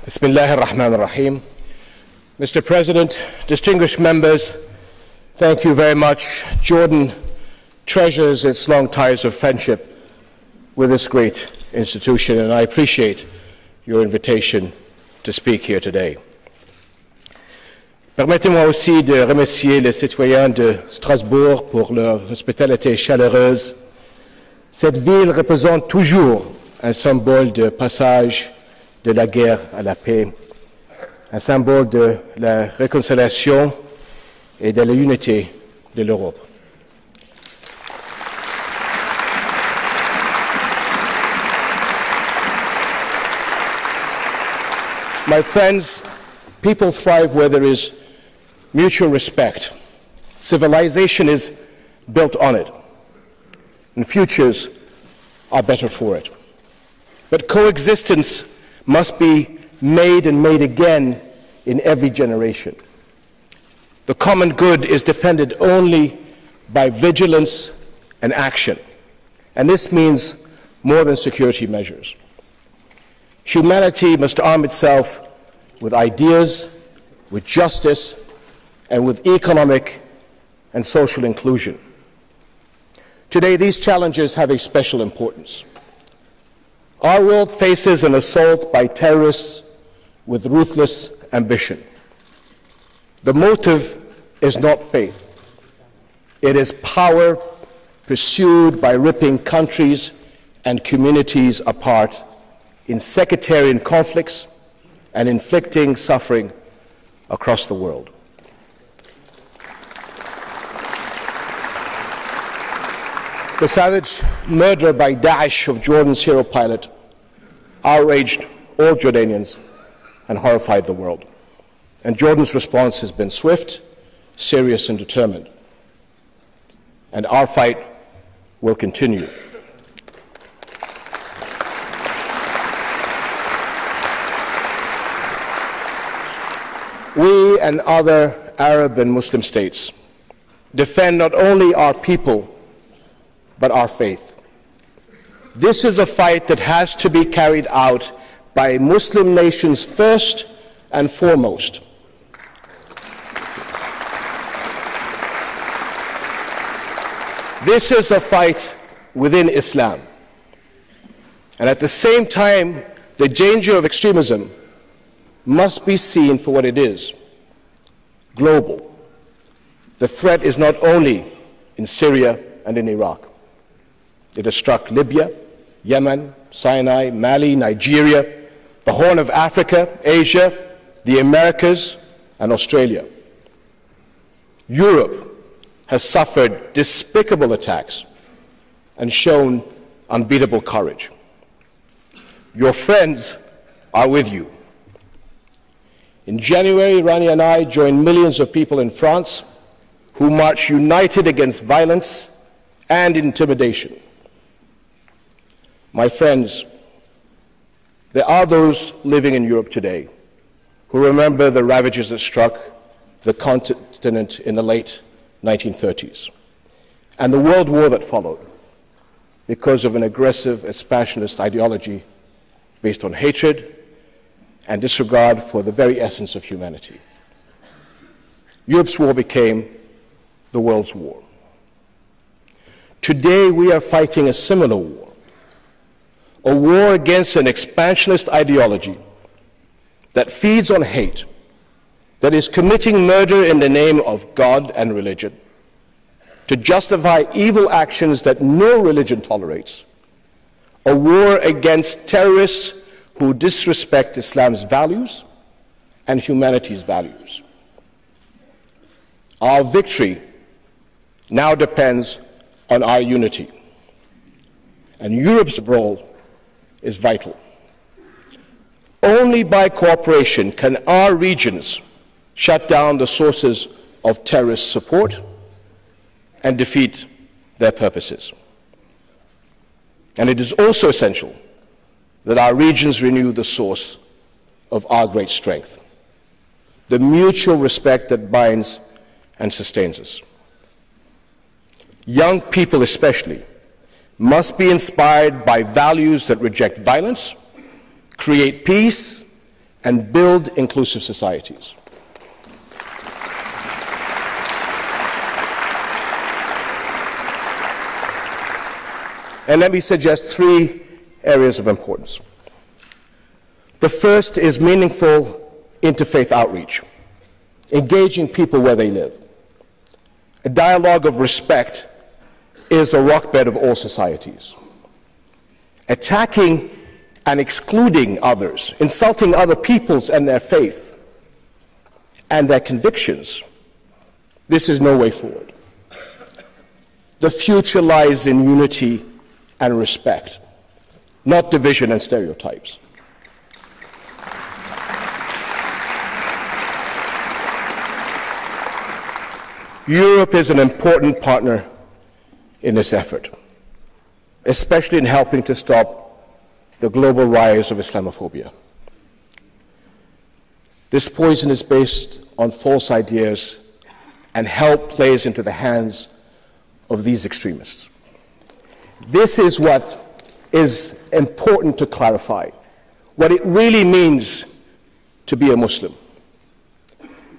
Bismillah ar-Rahman ar-Rahim. Mr. President, distinguished members, thank you very much. Jordan treasures its long ties of friendship with this great institution, and I appreciate your invitation to speak here today. Permettez-moi aussi de remercier les citoyens de Strasbourg pour leur hospitalité chaleureuse. Cette ville représente toujours un symbole de passage de la guerre à la paix, un symbole de la réconciliation et de l'unité de l'Europe. My friends, people thrive where there is mutual respect. Civilization is built on it, and futures are better for it. But coexistence must be made and made again in every generation. The common good is defended only by vigilance and action, and this means more than security measures. Humanity must arm itself with ideas, with justice, and with economic and social inclusion. Today, these challenges have a special importance. Our world faces an assault by terrorists with ruthless ambition. The motive is not faith. It is power pursued by ripping countries and communities apart in sectarian conflicts and inflicting suffering across the world. The savage murder by Daesh of Jordan's hero pilot outraged all Jordanians and horrified the world. And Jordan's response has been swift, serious, and determined. And our fight will continue. We and other Arab and Muslim states defend not only our people, but our faith. This is a fight that has to be carried out by Muslim nations first and foremost. This is a fight within Islam. And at the same time, the danger of extremism must be seen for what it is, global. The threat is not only in Syria and in Iraq. It has struck Libya, Yemen, Sinai, Mali, Nigeria, the Horn of Africa, Asia, the Americas, and Australia. Europe has suffered despicable attacks and shown unbeatable courage. Your friends are with you. In January, Rani and I joined millions of people in France who marched united against violence and intimidation. My friends, there are those living in Europe today who remember the ravages that struck the continent in the late 1930s and the world war that followed because of an aggressive expansionist ideology based on hatred and disregard for the very essence of humanity. Europe's war became the world's war. Today we are fighting a similar war. A war against an expansionist ideology that feeds on hate, that is committing murder in the name of God and religion, to justify evil actions that no religion tolerates, a war against terrorists who disrespect Islam's values and humanity's values. Our victory now depends on our unity, and Europe's role is vital. Only by cooperation can our regions shut down the sources of terrorist support and defeat their purposes. And it is also essential that our regions renew the source of our great strength, the mutual respect that binds and sustains us. Young people especially must be inspired by values that reject violence, create peace, and build inclusive societies. And let me suggest 3 areas of importance. The first is meaningful interfaith outreach, engaging people where they live. A dialogue of respect is a rockbed of all societies. Attacking and excluding others, insulting other peoples and their faith and their convictions, this is no way forward. The future lies in unity and respect, not division and stereotypes. Europe is an important partner in this effort, especially in helping to stop the global rise of Islamophobia. This poison is based on false ideas, and help plays into the hands of these extremists. This is what is important to clarify, what it really means to be a Muslim.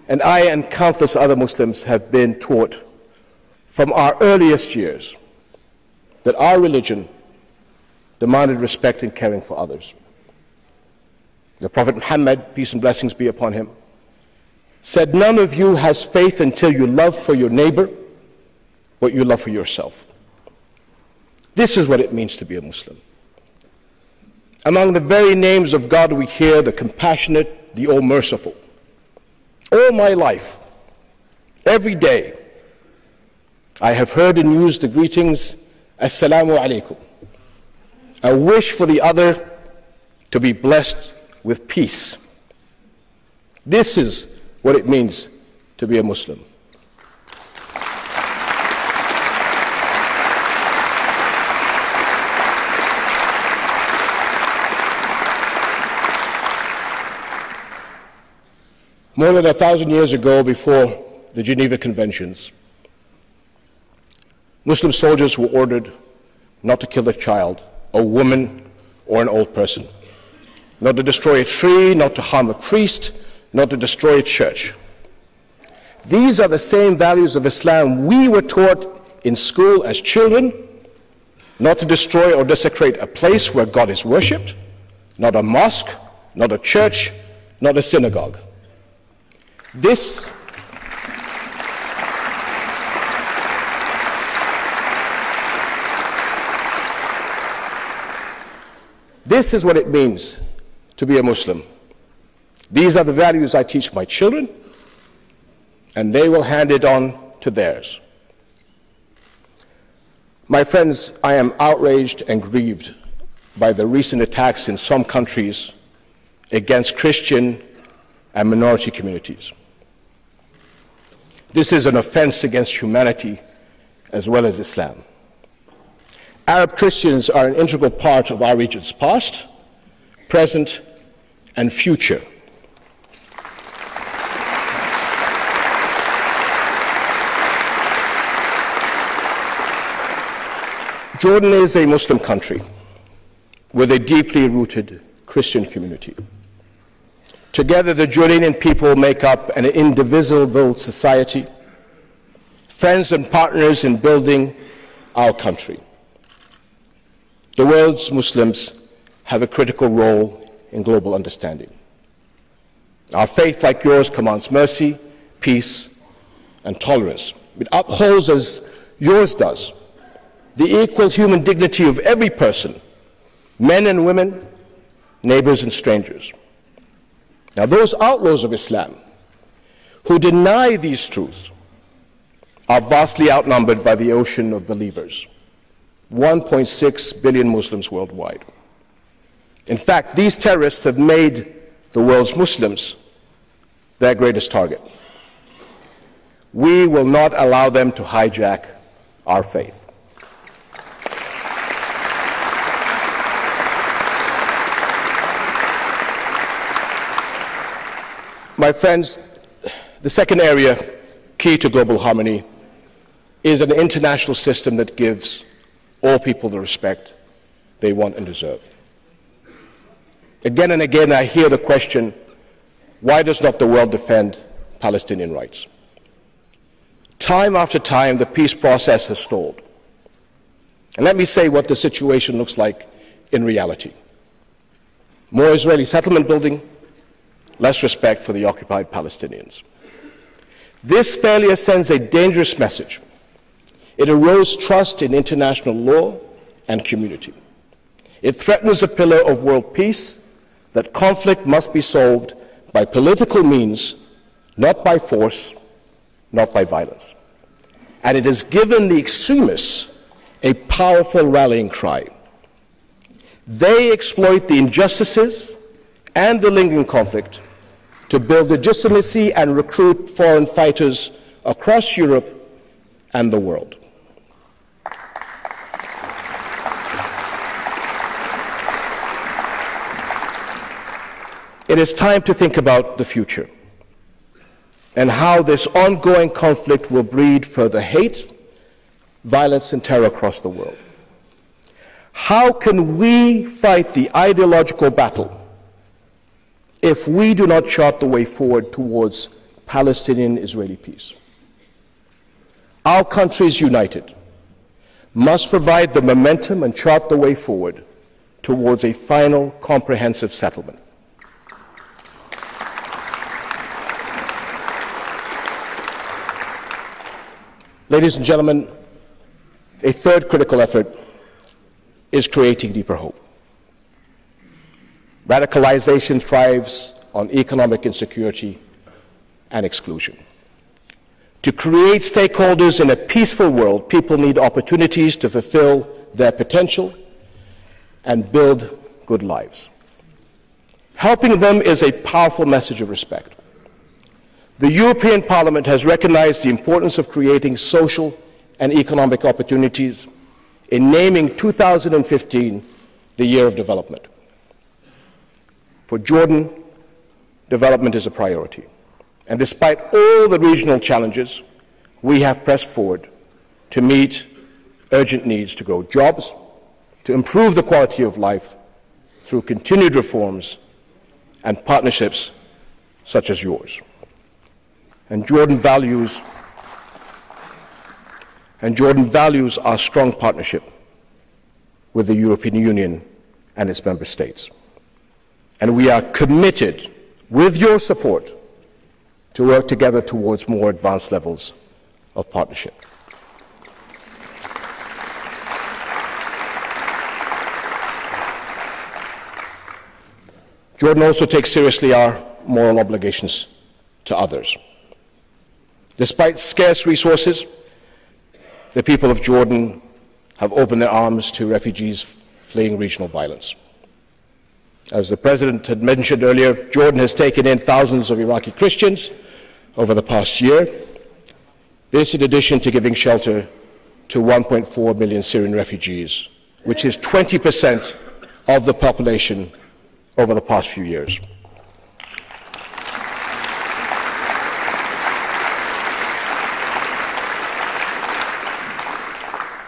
And I and countless other Muslims have been taught from our earliest years that our religion demanded respect and caring for others. The Prophet Muhammad, peace and blessings be upon him, said, "None of you has faith until you love for your neighbor what you love for yourself." This is what it means to be a Muslim. Among the very names of God we hear the compassionate, the all-merciful. All my life, every day, I have heard and used the greetings, Assalamu alaikum. A wish for the other to be blessed with peace. This is what it means to be a Muslim. More than 1,000 years ago, before the Geneva Conventions, Muslim soldiers were ordered not to kill a child, a woman, or an old person, not to destroy a tree, not to harm a priest, not to destroy a church. These are the same values of Islam we were taught in school as children: not to destroy or desecrate a place where God is worshipped, not a mosque, not a church, not a synagogue. This is what it means to be a Muslim. These are the values I teach my children, and they will hand it on to theirs. My friends, I am outraged and grieved by the recent attacks in some countries against Christian and minority communities. This is an offense against humanity as well as Islam. Arab Christians are an integral part of our region's past, present, and future. Jordan is a Muslim country with a deeply rooted Christian community. Together, the Jordanian people make up an indivisible society, friends and partners in building our country. The world's Muslims have a critical role in global understanding. Our faith, like yours, commands mercy, peace, and tolerance. It upholds, as yours does, the equal human dignity of every person, men and women, neighbors and strangers. Now, those outlaws of Islam who deny these truths are vastly outnumbered by the ocean of believers, 1.6 billion Muslims worldwide. In fact, these terrorists have made the world's Muslims their greatest target. We will not allow them to hijack our faith. My friends, the second area key to global harmony is an international system that gives all people the respect they want and deserve. Again and again, I hear the question, Why does not the world defend Palestinian rights? Time after time, the peace process has stalled. And let me say what the situation looks like in reality. More Israeli settlement building, less respect for the occupied Palestinians. This failure sends a dangerous message. It erodes trust in international law and community. It threatens a pillar of world peace, that conflict must be solved by political means, not by force, not by violence. And it has given the extremists a powerful rallying cry. They exploit the injustices and the lingering conflict to build legitimacy and recruit foreign fighters across Europe and the world. It is time to think about the future and how this ongoing conflict will breed further hate, violence, and terror across the world. How can we fight the ideological battle if we do not chart the way forward towards Palestinian-Israeli peace? Our countries united must provide the momentum and chart the way forward towards a final comprehensive settlement. Ladies and gentlemen, a third critical effort is creating deeper hope. Radicalization thrives on economic insecurity and exclusion. To create stakeholders in a peaceful world, people need opportunities to fulfill their potential and build good lives. Helping them is a powerful message of respect. The European Parliament has recognized the importance of creating social and economic opportunities in naming 2015 the Year of Development. For Jordan, development is a priority. And despite all the regional challenges, we have pressed forward to meet urgent needs to grow jobs, to improve the quality of life through continued reforms and partnerships such as yours. And Jordan values our strong partnership with the European Union and its member states. And we are committed, with your support, to work together towards more advanced levels of partnership. Jordan also takes seriously our moral obligations to others. Despite scarce resources, the people of Jordan have opened their arms to refugees fleeing regional violence. As the President had mentioned earlier, Jordan has taken in thousands of Iraqi Christians over the past year. This in addition to giving shelter to 1.4 million Syrian refugees, which is 20% of the population over the past few years.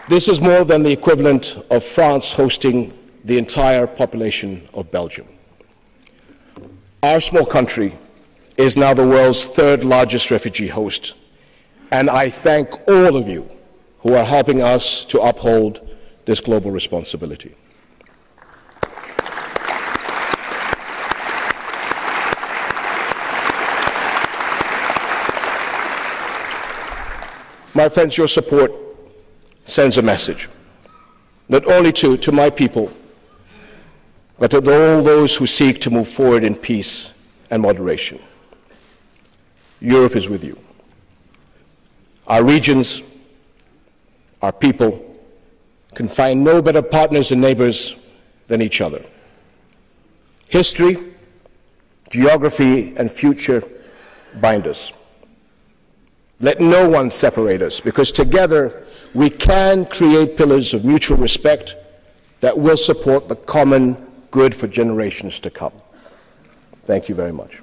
This is more than the equivalent of France hosting the entire population of Belgium. Our small country is now the world's third largest refugee host, and I thank all of you who are helping us to uphold this global responsibility. My friends, your support sends a message, not only to my people, but to all those who seek to move forward in peace and moderation. Europe is with you. Our regions, our people, can find no better partners and neighbors than each other. History, geography, and future bind us. Let no one separate us, because together we can create pillars of mutual respect that will support the common good for generations to come. Thank you very much.